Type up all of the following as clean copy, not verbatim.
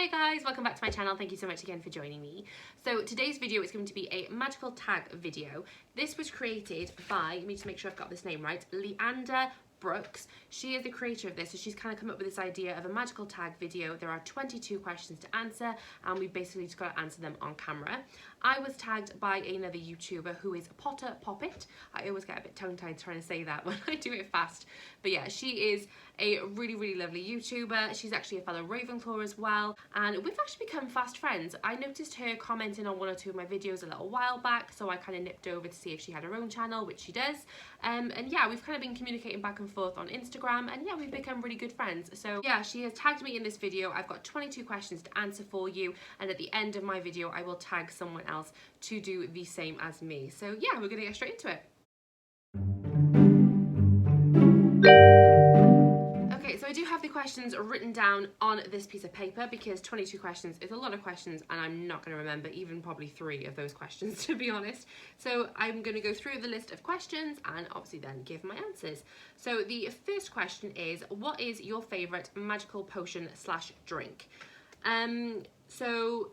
Hi guys, welcome back to my channel. Thank you so much again for joining me. So today's video is going to be a magical tag video. This was created by, let me just make sure I've got this name right, Leander Brooks. She is the creator of this, so she's kind of come up with this idea of a magical tag video. There are 22 questions to answer and we basically just got to answer them on camera. I was tagged by another YouTuber who is Potter Poppet. I always get a bit tongue-tied trying to say that when I do it fast. But yeah, she is a really lovely YouTuber. She's actually a fellow Ravenclaw as well, and we've actually become fast friends. I noticed her commenting on one or two of my videos a little while back, so I kind of nipped over to see if she had her own channel, which she does. And yeah, we've kind of been communicating back and forth on Instagram, and yeah, we've become really good friends. So yeah, she has tagged me in this video. I've got 22 questions to answer for you, and at the end of my video I will tag someone else to do the same as me. So yeah, we're gonna get straight into it. Okay, so I do have the questions written down on this piece of paper because 22 questions is a lot of questions and I'm not going to remember even probably 3 of those questions, to be honest. So I'm going to go through the list of questions and obviously then give my answers. So the first question is, what is your favourite magical potion slash drink? So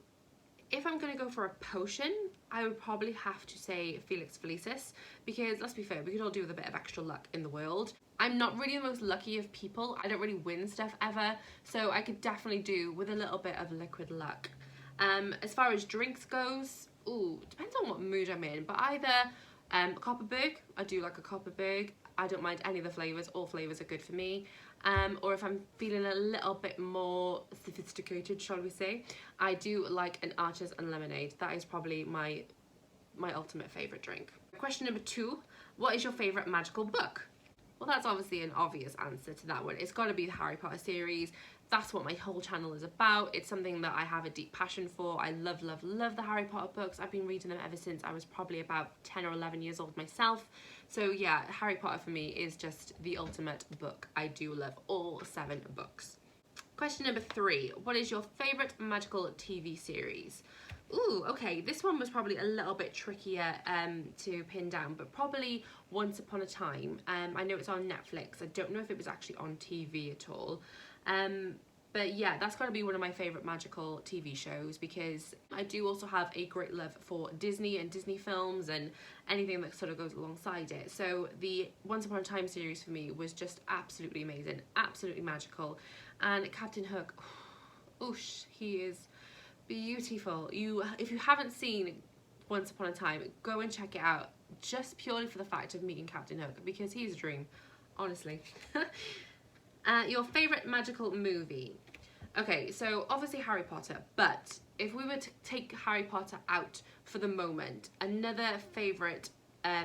if I'm going to go for a potion, I would probably have to say Felix Felicis, because let's be fair, we could all do with a bit of extra luck in the world. I'm not really the most lucky of people. I don't really win stuff ever, so I could definitely do with a little bit of liquid luck. As far as drinks goes, depends on what mood I'm in, but either Copperberg, I do like a Copperberg. I don't mind any of the flavours, all flavours are good for me. Or if I'm feeling a little bit more sophisticated, shall we say, I do like an Archers and Lemonade. That is probably my ultimate favourite drink. Question number 2, what is your favourite magical book? Well, that's obviously an obvious answer to that one. It's got to be the Harry Potter series. That's what my whole channel is about. It's something that I have a deep passion for. I love the Harry Potter books. I've been reading them ever since I was probably about 10 or 11 years old myself. So yeah, Harry Potter for me is just the ultimate book. I do love all 7 books. Question number 3, what is your favourite magical TV series? Okay, this one was probably a little bit trickier to pin down, but probably Once Upon a Time. I know it's on Netflix. I don't know if it was actually on TV at all. But yeah, that's got to be one of my favourite magical TV shows, because I do also have a great love for Disney and Disney films and anything that sort of goes alongside it. So the Once Upon a Time series for me was just absolutely amazing, absolutely magical. And Captain Hook, oosh, he is beautiful. If you haven't seen Once Upon a Time, go and check it out, just purely for the fact of meeting Captain Hook, because he's a dream, honestly. Your favourite magical movie? Okay, so obviously Harry Potter, but if we were to take Harry Potter out for the moment, another favourite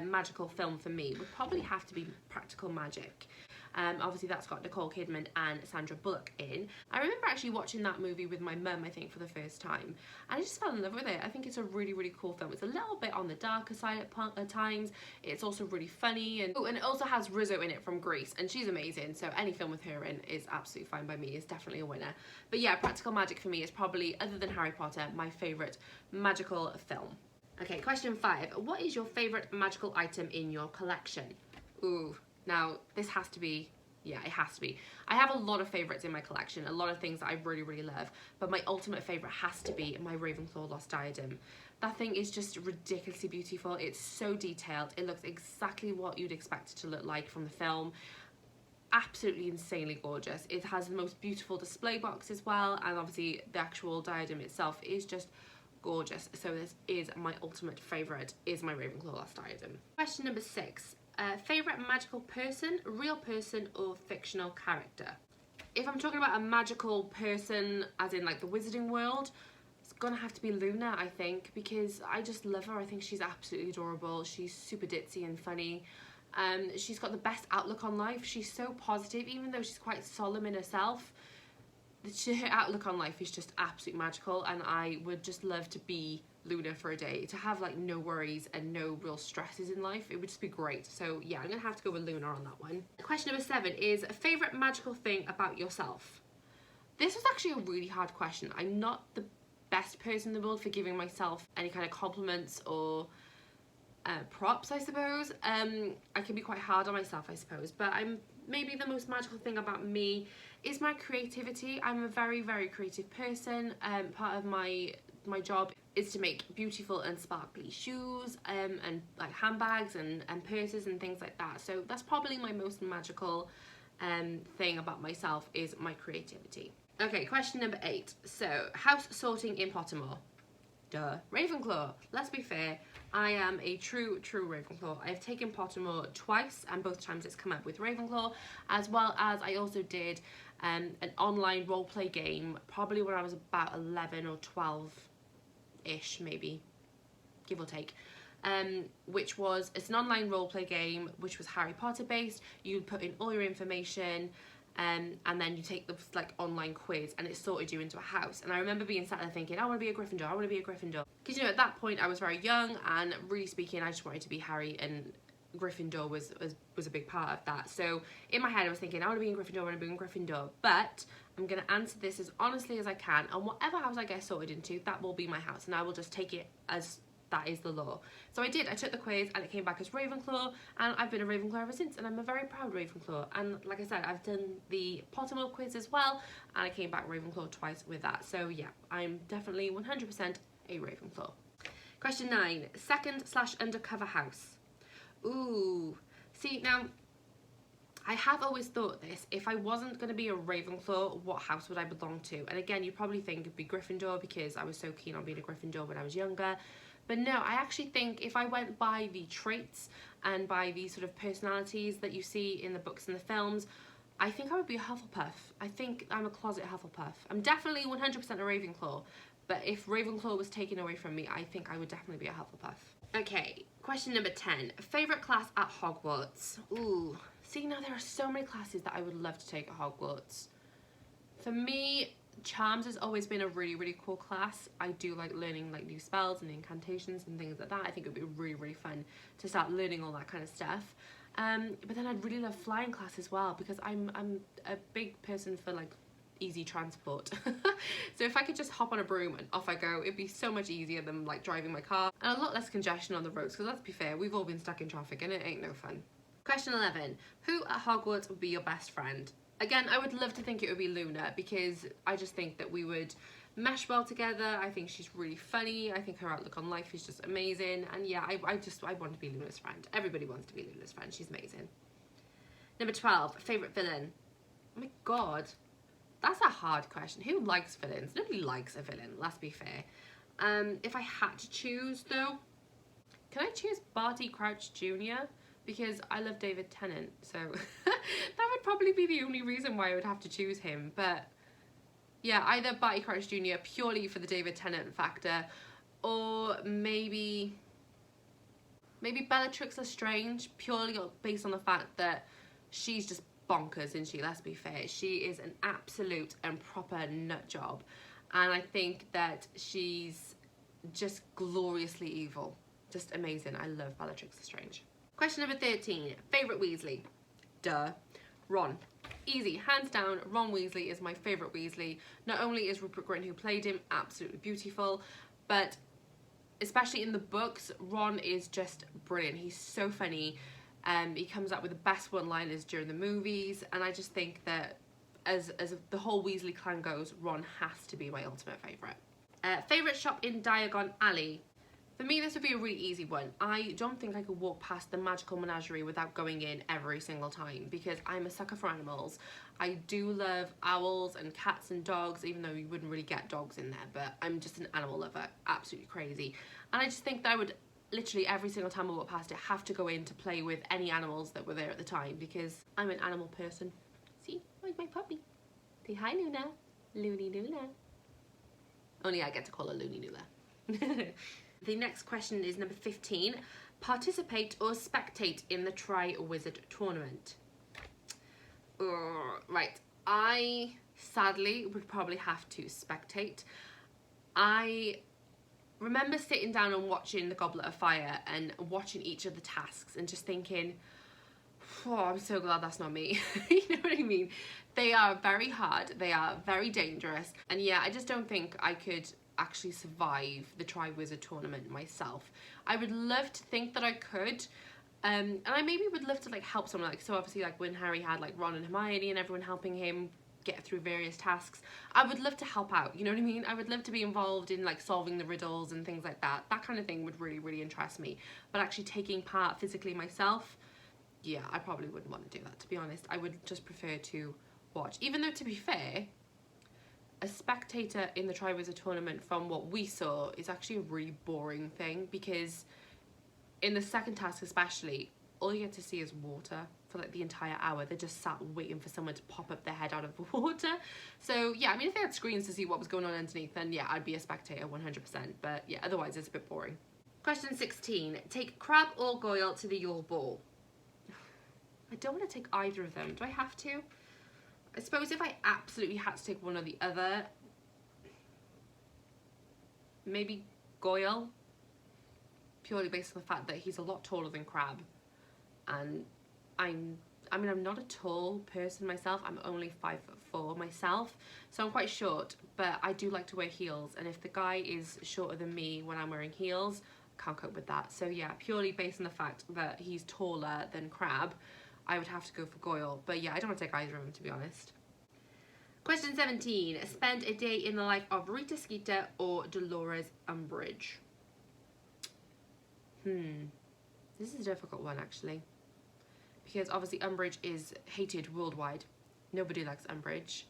magical film for me would probably have to be Practical Magic. Obviously that's got Nicole Kidman and Sandra Bullock in. I remember actually watching that movie with my mum, I think, for the first time, and I just fell in love with it. I think it's a really cool film. It's a little bit on the darker side at times. It's also really funny, and it also has Rizzo in it from Grease, and she's amazing, so any film with her in is absolutely fine by me. It's definitely a winner. But yeah, Practical Magic for me is probably, other than Harry Potter, my favourite magical film. Okay, question 5. What is your favourite magical item in your collection? Now, this has to be, yeah, it has to be. I have a lot of favourites in my collection, a lot of things that I really love, but my ultimate favourite has to be my Ravenclaw Lost Diadem. That thing is just ridiculously beautiful. It's so detailed. It looks exactly what you'd expect it to look like from the film. Absolutely insanely gorgeous. It has the most beautiful display box as well, and obviously the actual diadem itself is just gorgeous. So this is my ultimate favourite, is my Ravenclaw Lost Diadem. Question number 6. Favourite magical person, real person or fictional character? If I'm talking about a magical person, as in like the wizarding world, it's gonna have to be Luna, I think, because I just love her. I think she's absolutely adorable. She's super ditzy and funny. She's got the best outlook on life. She's so positive, even though she's quite solemn in herself. Her outlook on life is just absolutely magical, and I would just love to be Luna for a day, to have like no worries and no real stresses in life. It would just be great. So yeah, I'm gonna have to go with Luna on that one. Question number 7 is a favourite magical thing about yourself. This was actually a really hard question. I'm not the best person in the world for giving myself any kind of compliments or props, I suppose. I can be quite hard on myself, I suppose, but I'm maybe the most magical thing about me is my creativity. I'm a very, very creative person. Part of my job is to make beautiful and sparkly shoes and like handbags and purses and things like that. So that's probably my most magical thing about myself, is my creativity. Okay, question number 8. So, house sorting in Pottermore. Duh. Ravenclaw. Let's be fair, I am a true Ravenclaw. I've taken Pottermore twice, and both times it's come up with Ravenclaw, as well as I also did an online roleplay game, probably when I was about 11 or 12-ish, maybe, give or take. It's an online roleplay game, which was Harry Potter based. You put in all your information, and then you take the like online quiz, and it sorted you into a house. And I remember being sat there thinking, I want to be a Gryffindor, I want to be a Gryffindor. Because, you know, at that point I was very young, and really speaking, I just wanted to be Harry, and Gryffindor was a big part of that. So in my head I was thinking, I want to be in Gryffindor, I want to be in Gryffindor. But I'm going to answer this as honestly as I can, and whatever house I get sorted into, that will be my house, and I will just take it as that is the law. So I did. I took the quiz, and it came back as Ravenclaw, and I've been a Ravenclaw ever since, and I'm a very proud Ravenclaw. And like I said, I've done the Pottermore quiz as well, and I came back Ravenclaw twice with that. So yeah, I'm definitely 100% a Ravenclaw. Question 9. Second/undercover house. Ooh. See, now, I have always thought this, if I wasn't going to be a Ravenclaw, what house would I belong to? And again, you probably think it'd be Gryffindor, because I was so keen on being a Gryffindor when I was younger. But no, I actually think if I went by the traits and by the sort of personalities that you see in the books and the films, I think I would be a Hufflepuff. I think I'm a closet Hufflepuff. I'm definitely 100% a Ravenclaw, but if Ravenclaw was taken away from me, I think I would definitely be a Hufflepuff. Okay, question number 10. Favourite class at Hogwarts? Ooh, see, now there are so many classes that I would love to take at Hogwarts. For me, Charms has always been a really, really cool class. I do like learning like new spells and incantations and things like that. I think it would be really, really fun to start learning all that kind of stuff. But then I'd really love flying class as well, because I'm a big person for like easy transport. So if I could just hop on a broom and off I go, it'd be so much easier than like driving my car, and a lot less congestion on the roads, because let's be fair, we've all been stuck in traffic and it ain't no fun. Question 11. Who at Hogwarts would be your best friend? Again, I would love to think it would be Luna, because I just think that we would mesh well together. I think she's really funny. I think her outlook on life is just amazing. And yeah, I want to be Luna's friend. Everybody wants to be Luna's friend. She's amazing. Number 12, favourite villain. Oh my god, that's a hard question. Who likes villains? Nobody likes a villain, let's be fair. If I had to choose though, can I choose Barty Crouch Jr.? Because I love David Tennant, so that would probably be the only reason why I would have to choose him. But yeah, either Barty Crouch Jr. purely for the David Tennant factor, or maybe Bellatrix Lestrange, purely based on the fact that she's just bonkers, isn't she? Let's be fair. She is an absolute and proper nut job, and I think that she's just gloriously evil. Just amazing. I love Bellatrix Lestrange. Question number 13. Favourite Weasley? Duh. Ron. Easy. Hands down, Ron Weasley is my favourite Weasley. Not only is Rupert Grint, who played him, absolutely beautiful, but especially in the books, Ron is just brilliant. He's so funny. He comes up with the best one-liners during the movies, and I just think that as the whole Weasley clan goes, Ron has to be my ultimate favourite. Favourite shop in Diagon Alley? For me, this would be a really easy one. I don't think I could walk past the Magical Menagerie without going in every single time, because I'm a sucker for animals. I do love owls and cats and dogs, even though you wouldn't really get dogs in there, but I'm just an animal lover, absolutely crazy. And I just think that I would literally every single time I walk past it have to go in to play with any animals that were there at the time, because I'm an animal person. See, like my puppy. Say hi, Luna. Loony Luna. Only I get to call her Loony Luna. The next question is number 15. Participate or spectate in the Triwizard tournament? Right, I sadly would probably have to spectate. I remember sitting down and watching the Goblet of Fire and watching each of the tasks and just thinking, oh, I'm so glad that's not me. You know what I mean? They are very hard, they are very dangerous, and yeah, I just don't think I could actually survive the Triwizard tournament myself. I would love to think that I could, And I maybe would love to like help someone, like, so obviously like when Harry had like Ron and Hermione and everyone helping him get through various tasks, I would love to help out, you know what I mean? I would love to be involved in like solving the riddles and things like that. That kind of thing would really, really interest me. But actually taking part physically myself, yeah, I probably wouldn't want to do that, to be honest. I would just prefer to watch. Even though, to be fair, a spectator in the Triwizard tournament, from what we saw, is actually a really boring thing, because in the second task especially, all you get to see is water for like the entire hour. They're just sat waiting for someone to pop up their head out of the water. So yeah, I mean, if they had screens to see what was going on underneath, then yeah, I'd be a spectator 100%. But yeah, otherwise it's a bit boring. Question 16. Take Crabbe or Goyle to the Yule Ball. I don't want to take either of them. Do I have to? I suppose if I absolutely had to take one or the other, maybe Goyle. Purely based on the fact that he's a lot taller than Crabbe, and I'm not a tall person myself. I'm only 5'4" myself, so I'm quite short, but I do like to wear heels, and if the guy is shorter than me when I'm wearing heels, I can't cope with that. So yeah, purely based on the fact that he's taller than Crabbe, I would have to go for Goyle. But yeah, I don't want to take either of them, to be honest. Question 17. Spend a day in the life of Rita Skeeta or Dolores Umbridge. This is a difficult one, actually, because obviously Umbridge is hated worldwide. Nobody likes Umbridge.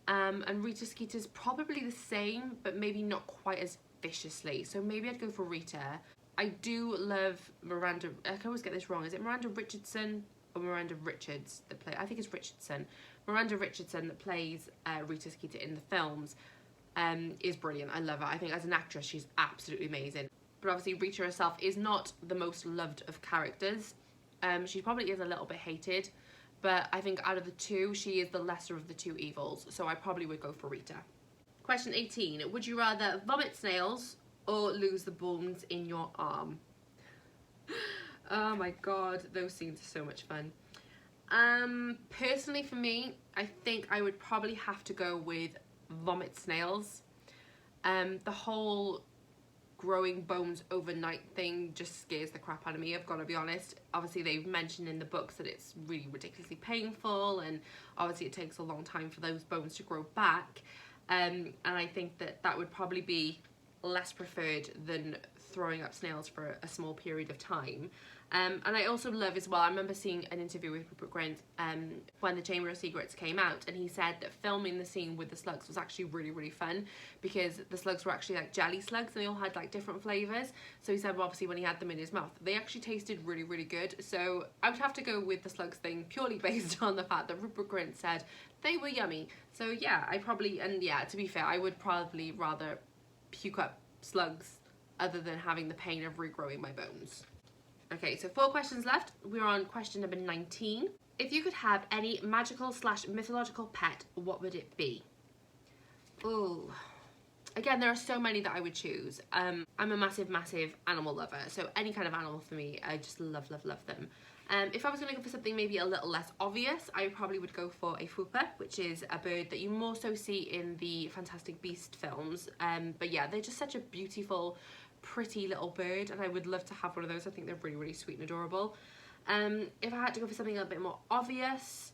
And Rita Skeeta is probably the same, but maybe not quite as viciously. So maybe I'd go for Rita. I do love Miranda. I can always get this wrong. Is it Miranda Richardson or Miranda Richards that play? I think it's Richardson. Miranda Richardson that plays Rita Skeeta in the films is brilliant. I love her. I think as an actress, she's absolutely amazing. But obviously Rita herself is not the most loved of characters. She probably is a little bit hated, but I think out of the two, she is the lesser of the two evils, so I probably would go for Rita. Question 18. Would you rather vomit snails or lose the bones in your arm? Oh my god, those scenes are so much fun. Personally for me, I think I would probably have to go with vomit snails. The whole growing bones overnight thing just scares the crap out of me, I've got to be honest. Obviously they've mentioned in the books that it's really ridiculously painful, and obviously it takes a long time for those bones to grow back, and I think that that would probably be less preferred than throwing up snails for a small period of time. And I also love as well, I remember seeing an interview with Rupert Grint when the Chamber of Secrets came out, and he said that filming the scene with the slugs was actually really, really fun, because the slugs were actually like jelly slugs, and they all had like different flavours. So he said, well, obviously when he had them in his mouth, they actually tasted really, really good. So I would have to go with the slugs thing, purely based on the fact that Rupert Grint said they were yummy. So yeah, I probably, and yeah, to be fair, I would probably rather puke up slugs other than having the pain of regrowing my bones. Okay, so 4 questions left. We're on question number 19. If you could have any magical / mythological pet, what would it be? Ooh. Again, there are so many that I would choose. I'm a massive, massive animal lover. So any kind of animal for me, I just love, love, love them. If I was going to go for something maybe a little less obvious, I probably would go for a fupa, which is a bird that you more so see in the Fantastic Beast films. But yeah, they're just such a beautiful, pretty little bird, and I would love to have one of those. I think they're really, really sweet and adorable. If I had to go for something a little bit more obvious,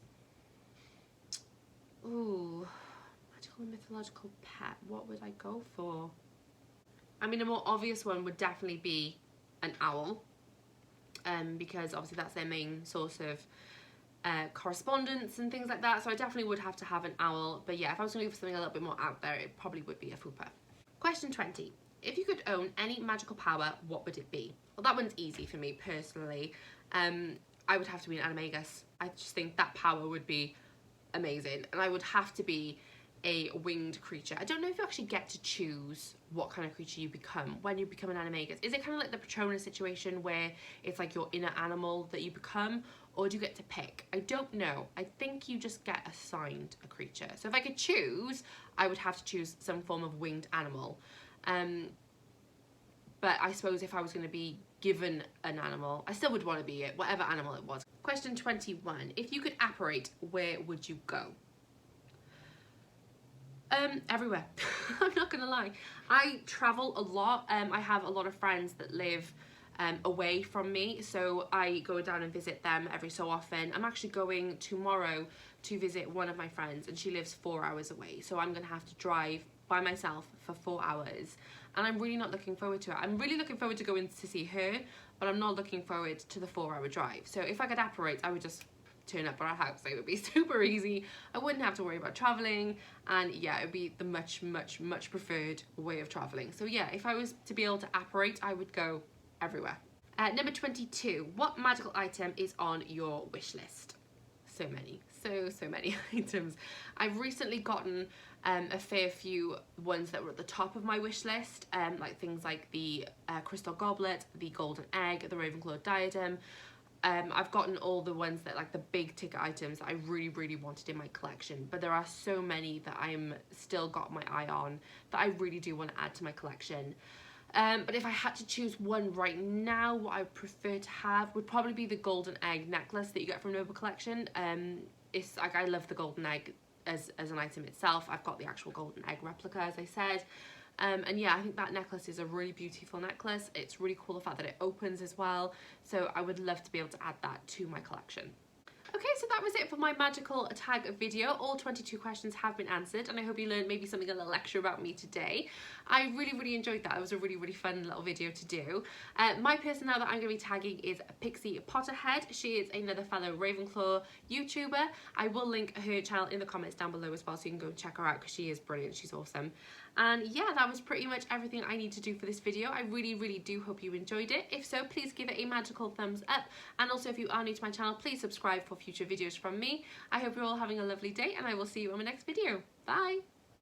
ooh, magical and mythological pet, what would I go for? I mean, a more obvious one would definitely be an owl, because obviously that's their main source of correspondence and things like that, so I definitely would have to have an owl. But yeah, if I was going to go for something a little bit more out there, it probably would be a fupa. Question 20. If you could own any magical power, what would it be? Well, that one's easy for me personally. I would have to be an animagus. I just think that power would be amazing, and I would have to be a winged creature. I don't know if you actually get to choose what kind of creature you become when you become an animagus. Is it kind of like the Patronus situation where it's like your inner animal that you become, or do you get to pick? I don't know. I think you just get assigned a creature. So if I could choose, I would have to choose some form of winged animal. But I suppose if I was going to be given an animal, I still would want to be it, whatever animal it was. Question 21. If you could apparate, where would you go? Everywhere. I'm not gonna lie. I travel a lot. I have a lot of friends that live away from me, so I go down and visit them every so often. I'm actually going tomorrow to visit one of my friends, and she lives 4 hours away, so I'm gonna have to drive by myself for 4 hours, and I'm really not looking forward to it. I'm really looking forward to going to see her, but I'm not looking forward to the 4-hour drive. So if I could apparate, I would just turn up at our house. It would be super easy. I wouldn't have to worry about traveling, and yeah, it would be the much preferred way of traveling. So yeah, if I was to be able to apparate, I would go everywhere. Number 22, what magical item is on your wish list? So many, so many items. I've recently gotten a fair few ones that were at the top of my wish list, like things like the crystal goblet, the golden egg, the Ravenclaw diadem. I've gotten all the ones that, like, the big ticket items that I really wanted in my collection, but there are so many that I'm still got my eye on that I really do want to add to my collection. But if I had to choose one right now, what I would prefer to have would probably be the golden egg necklace that you get from Noble Collection. It's like, I love the golden egg as an item itself. I've got the actual golden egg replica, as I said. And yeah, I think that necklace is a really beautiful necklace. It's really cool the fact that it opens as well. So I would love to be able to add that to my collection. Okay, so that was it for my magical tag video. All 22 questions have been answered, and I hope you learned maybe something a little extra about me today. I really enjoyed that. It was a really fun little video to do. My person now that I'm going to be tagging is Pixie Potterhead. She is another fellow Ravenclaw YouTuber. I will link her channel in the comments down below as well, so you can go check her out because she is brilliant. She's awesome. And yeah, that was pretty much everything I need to do for this video. I really do hope you enjoyed it. If so, please give it a magical thumbs up. And also, if you are new to my channel, please subscribe for future videos from me. I hope you're all having a lovely day, and I will see you on my next video. Bye!